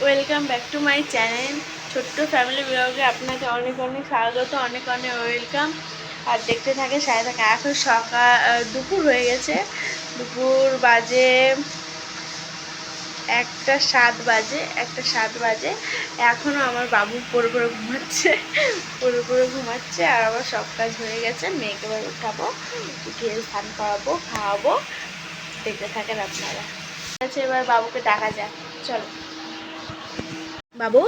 Welcome back to my channel ছোট্ট family ব্লগে আপনাকে অনেক অনেক স্বাগত, অনেক অনেক ওয়েলকাম। আর দেখতে থাকে সাথে থাকে। এখন দুপুর হয়ে গেছে, দুপুর বাজে 1:07 বাজে। এখনও আমার বাবু পড়ে পড়ে ঘুমাচ্ছে আর আমার সব কাজ হয়ে গেছে। মেয়েকে এবার উঠাবো, উঠিয়ে স্নান করাবো, খাওয়াবো। দেখতে থাকেন আপনারা। আচ্ছা, এবার বাবুকে ডাকা যাক, চলো। বাবু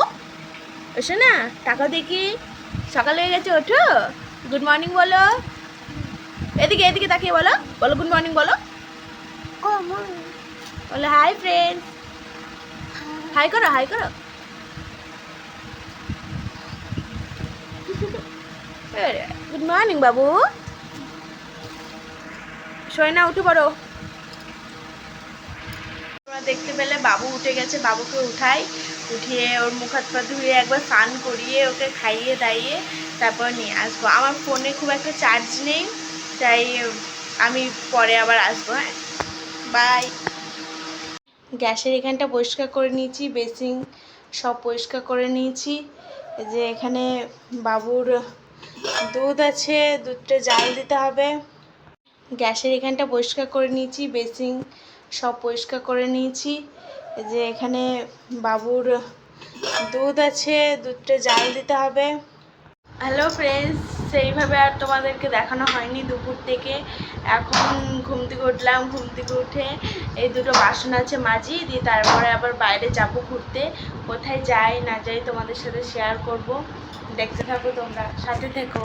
এসো না, টাকা দেখি। সকাল হয়ে গেছে, ওঠো। গুড মর্নিং বলো। এদিকে এদিকে তাকিয়ে বলো, বলো গুড মর্নিং বলো। বলো হাই ফ্রেন্ড, হাই করো, হাই করো। গুড মর্নিং বাবু। শোয় না, উঠে পড়ো। তোমরা দেখতে পেলে বাবু উঠে গেছে। বাবুকে উঠিয়ে ওর মুখ হাত পা ধুয়ে একবার স্নান করিয়ে ওকে খাইয়ে দাইয়ে তারপর নিয়ে আসবো। আমার ফোনে খুব একটা চার্জ নেই, তাই আমি পরে আবার আসবো। হ্যাঁ, বাই। গ্যাসের এখানটা পরিষ্কার করে নিয়েছি, বেসিন সব পরিষ্কার করে নিয়েছি। এই যে এখানে বাবুর দুধ আছে, দুধটা জাল দিতে হবে। গ্যাসের এখানটা পরিষ্কার করে নিয়েছি, বেসিন সব পরিষ্কার করে নিয়েছি। এই যে এখানে বাবুর দুধ আছে, দুধটা জাল দিতে হবে। হ্যালো ফ্রেন্ডস, সেইভাবে আর তোমাদেরকে দেখানো হয়নি দুপুর থেকে। এখন ঘুম থেকে উঠলাম, ঘুম থেকে উঠে এই দুটো বাসন আছে মাজি দিয়ে তারপরে আবার বাইরে যাব ঘুরতে। কোথায় যাই না যাই তোমাদের সাথে শেয়ার করব, দেখতে থাকো তোমরা, সাথে থেকো।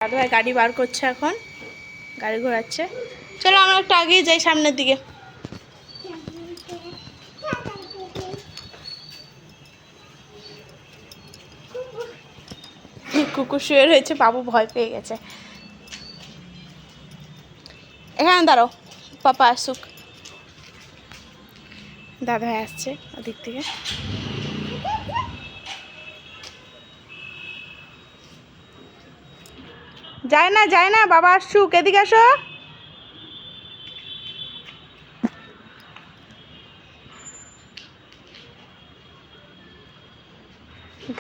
দাদু ভাই গাড়ি বার করছে, এখন গাড়ি ঘোরাচ্ছে। চলো আমরা একটু আগেই যাই, সামনের দিকে। কুকুর শুয়ে রয়েছে, বাবু ভয় পেয়ে গেছে। এখানে দাঁড়াও, পাপা আসুক। দাদা ভাই আসছে ওদিক থেকে। যায় না, বাবা আসুক, এদিকে আসো।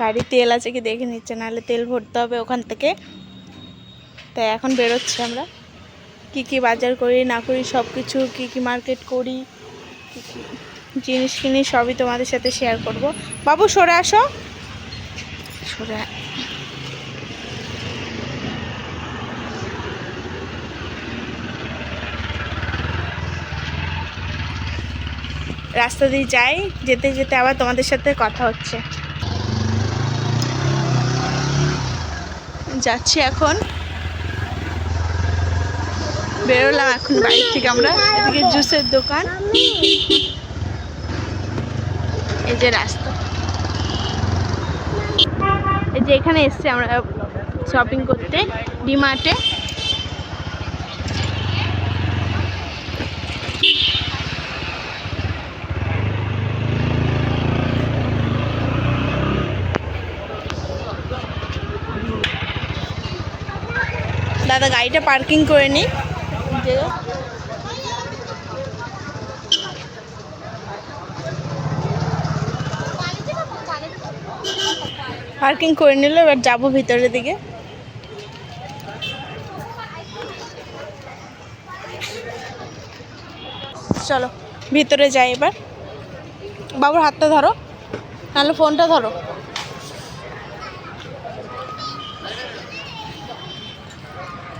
গাড়ি তেল আছে কি দেখে নিচ্ছে, নাহলে তেল ভরতে হবে ওখান থেকে। তাই এখন বেরোচ্ছি আমরা। কি কি বাজার করি না করি সব কিছু, কী কী মার্কেট করি, কী কী জিনিস কিনি সবই তোমাদের সাথে শেয়ার করব। বাবু সরে আসো, সরে। রাস্তা দিয়ে যাই, যেতে যেতে আবার তোমাদের সাথে কথা হচ্ছে। যাচ্ছি এখন, বেরোলাম এখন বাইরে থেকে আমরা। এদিকে জুসের দোকান, এই যে রাস্তা, এই যে এখানে এসছি আমরা শপিং করতে, ডিমার্টে। দাদা গাড়িটা পার্কিং করে নিই, পার্কিং করে নিল। এবার যাবো ভিতরের দিকে। চলো ভিতরে যাই এবার। বাবুর হাতটা ধরো, নাহলে ফোনটা ধরো।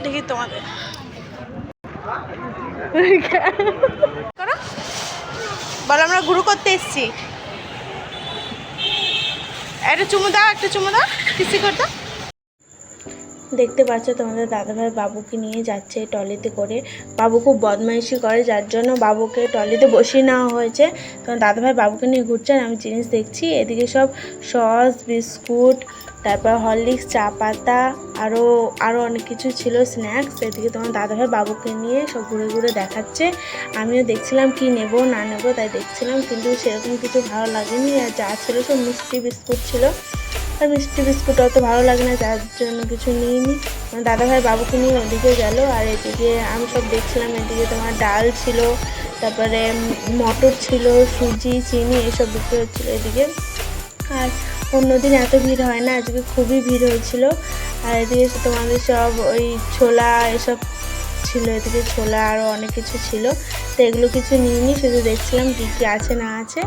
দেখি তোমাদের বলো, আমরা ঘুরু করতে এসছি। একটা চুমু দাও, একটা চুমু দাও, কিসি করতে। দেখতে পাচ্ছ তোমাদের দাদাভাই বাবুকে নিয়ে যাচ্ছে ট্রলিতে করে। বাবু খুব বদমাইশি করে, যার জন্য বাবুকে ট্রলিতে বসিয়ে নেওয়া হয়েছে। তখন দাদাভাই বাবুকে নিয়ে ঘুরছেন, আমি জিনিস দেখছি। এদিকে সব সস, বিস্কুট, তারপর হরলিক্স, চা পাতা, আরও অনেক কিছু ছিল স্ন্যাক্স। এদিকে তোমার দাদাভাই বাবুকে নিয়ে সব ঘুরে ঘুরে দেখাচ্ছে। আমিও দেখছিলাম কি নেব না নেব, তাই দেখছিলাম, কিন্তু সেরকম কিছু ভালো লাগেনি। আর যা ছিল সব মিষ্টি বিস্কুট ছিল, আর মিষ্টি বিস্কুট অত ভালো লাগে না, যার জন্য কিছু নিইনি। দাদাভাই বাবুকে নিয়ে ওদিকে গেল, আর এদিকে আমি সব দেখছিলাম। এদিকে তোমার ডাল ছিল, তারপরে মটর ছিল, সুজি, চিনি এসব বিক্রি হচ্ছিলো এদিকে। আর অন্যদিন এত ভিড় হয় না, আজকে খুবই ভিড় হয়েছিল। আর এদিকে তোমাদের সব ওই ছোলা এসব ছিল, এদিকে ছোলা আরও অনেক কিছু ছিল। তো এগুলো কিছু নিইনি, শুধু দেখছিলাম কী কী আছে না আছে।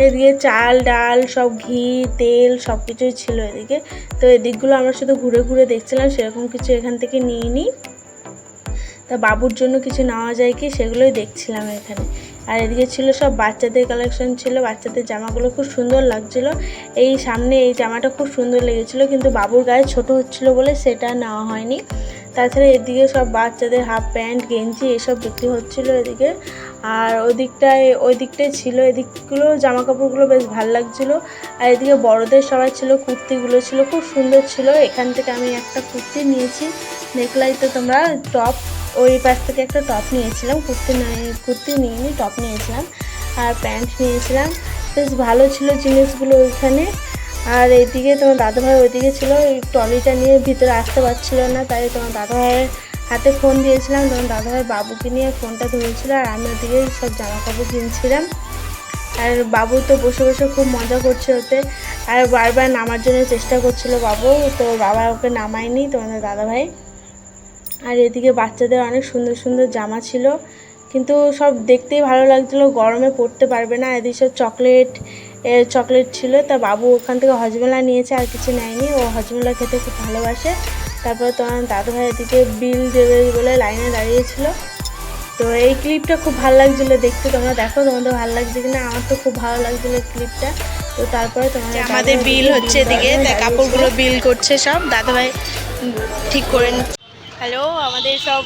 এদিকে চাল ডাল সব ঘি তেল সব কিছুই ছিল এদিকে। তো এদিকগুলো আমরা শুধু ঘুরে ঘুরে দেখছিলাম, সেরকম কিছু এখান থেকে নিইনি। তা বাবুর জন্য কিছু নেওয়া যায় কি সেগুলোই দেখছিলাম এখানে। আর এদিকে ছিল সব বাচ্চাদের কালেকশন ছিল, বাচ্চাদের জামাগুলো খুব সুন্দর লাগছিলো। এই সামনে এই জামাটা খুব সুন্দর লেগেছিলো, কিন্তু বাবুর গায়ে ছোট হচ্ছিলো বলে সেটা নেওয়া হয়নি। তাছাড়া এদিকে সব বাচ্চাদের হাফ প্যান্ট গেঞ্জি এসব বিক্রি হচ্ছিলো এদিকে। আর ওই দিকটায় ছিল, এদিকগুলো জামা কাপড়গুলো বেশ ভালো লাগছিলো। আর এদিকে বড়দের সবাই ছিল, কুর্তিগুলো ছিল খুব সুন্দর ছিল। এখান থেকে আমি একটা কুর্তি নিয়েছি, দেখলাই তো তোমরা। টপ ওই পাশ থেকে একটা টপ নিয়েছিলাম, কুর্তি নিইনি, টপ নিয়েছিলাম। আর প্যান্ট নিয়েছিলাম, বেশ ভালো ছিল জিনিসগুলো ওইখানে। আর এইদিকে তোমার দাদাভাই ওইদিকে ছিল, ওই ট্রলিটা নিয়ে ভিতরে আসতে পারছিল না, তাই তোমার দাদাভাইয়ের হাতে ফোন দিয়েছিলাম। তোমার দাদাভাই বাবুকে নিয়ে ফোনটা ধরেছিল, আর আমি ওদিকে সব জামা কাপড় কিনছিলাম। আর বাবু তো বসে বসে খুব মজা করছে ওতে, আর বারবার নামার জন্য চেষ্টা করছিল বাবু, তো বাবা ওকে নামায়নি তোমাদের দাদাভাই। আর এদিকে বাচ্চাদের অনেক সুন্দর সুন্দর জামা ছিল, কিন্তু সব দেখতেই ভালো লাগছিলো, গরমে পরতে পারবে না। এদিকে সব চকলেট ছিল। তা বাবু ওখান থেকে হজমেলা নিয়েছে, আর কিছু নেয়নি, ও হজমেলা খেতে খুব ভালোবাসে। তারপর তোমার দাদুভাই এদিকে বিল দেবে বলে লাইনে দাঁড়িয়েছিল। তো এই ক্লিপটা খুব ভালো লাগছিলো দেখতে, তোমরা দেখো তোমাদের ভালো লাগছে কিনা। আমার তো খুব ভালো লাগছিলো ক্লিপটা। তো তারপরে তোমাদের আমাদের বিল হচ্ছে এদিকে, কাপড়গুলো বিল করছে সব দাদাভাই ঠিক করে নিচ্ছে। হ্যালো, আমাদের সব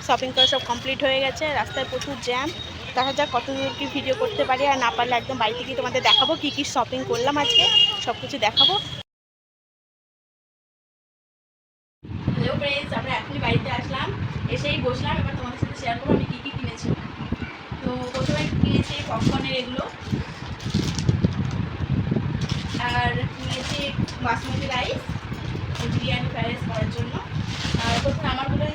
শপিং করা সব কমপ্লিট হয়ে গেছে, রাস্তায় প্রচুর জ্যাম। দেখা যাক কত দূর কি ভিডিও করতে পারি, আর না পারলে একদম বাড়িতে গিয়ে তোমাদের দেখাবো কী কী শপিং করলাম আজকে, সব কিছু দেখাবো। হ্যালো ফ্রেন্ডস, আমরা এখনই বাড়িতে আসলাম, এসেই বসলাম। এবার তোমাদের সাথে শেয়ার করবো আমি কী কী কিনেছি। তো প্রথমে কিনেছি পপকর্নের এগুলো, আর নিয়েছি basmati rice biryani fried rice করার জন্য। আর প্রথমে আমারগুলো,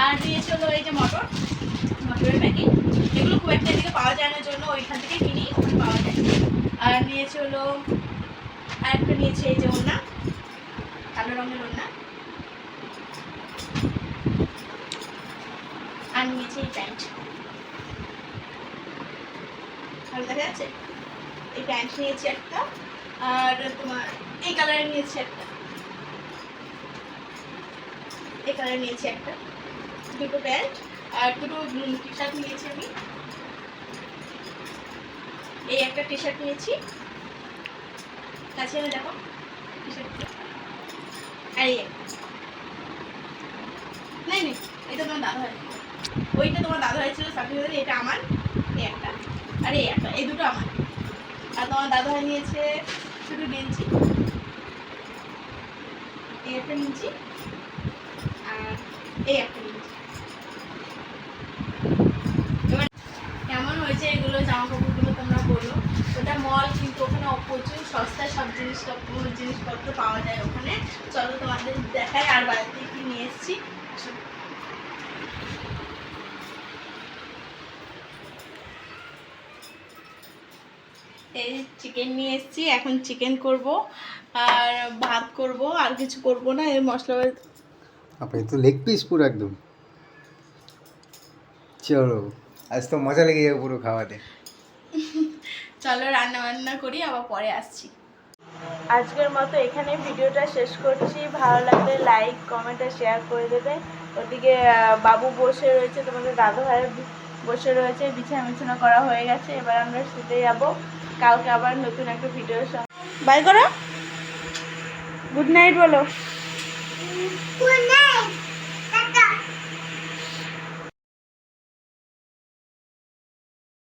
আর নিয়েছি হলো এই যে মটরের প্যাকেট। এগুলো খুব একটা এদিকে পাওয়া যায় না জন্য ওইখান থেকে কিনি, ওখানে পাওয়া যায়। আর নিয়েছি হলো, আর একটা নিয়েছি এই যে ওড়না, কালো রঙের ওড়না। আর নিয়েছি এই প্যান্ট, ভালো দেখা যাচ্ছে। এই প্যান্ট নিয়েছি একটা, আর তোমার এই কালারের নিয়েছি একটা, এই কালার নিয়েছি একটা, দুটো প্যান্ট আর দুটো টি শার্ট নিয়েছি আমি। এই একটা টি শার্ট নিয়েছি, কাছে এনে দেখো টি শার্ট। আর এই একটা, নেই এটা তোমার দাদা হয়, ওইটা তোমার দাদা হয়েছিল সার্টিফিকেট, এটা আমার। এই একটা আর এই একটা, এই দুটো আমার। আর তোমার দাদা ভাই নিয়েছে শুধু গেঞ্জি, এই একটা নিয়েছি, আর এই একটা নিয়েছি। এবার কেমন হয়েছে এগুলো জামা কাপড়গুলো তোমরা বলো। ওটা মল, কিন্তু ওখানে প্রচুর সস্তায় সব জিনিসপত্র পাওয়া যায় ওখানে। চলো তোমাদের দেখাই আর বাড়িতে কি নিয়ে এসেছি। এই চিকেন নিয়ে এসেছি, এখন চিকেন করব আর ভাত করব, আর কিছু করব না। এর মশলা আপনি তো লেগ পিস পুরো একদম। চলো আজ তো মজা লেগে যাবে পুরো খাওয়াতে। চলো রান্না বান্না করি, আবার পরে আসছি। আজকের মতো এখানে ভিডিওটা শেষ করছি। ভালো লাগলে লাইক কমেন্ট আর শেয়ার করে দেবে। ওদিকে বাবু বসে রয়েছে, তোমাদের দাদু ভাই বসে রয়েছে, বিছানা করা হয়ে গেছে। এবার আমরা শুতে যাব, কালকে আবার নতুন একটা ভিডিওর সঙ্গে। বাই করো, গুড নাইট বলো। Good night.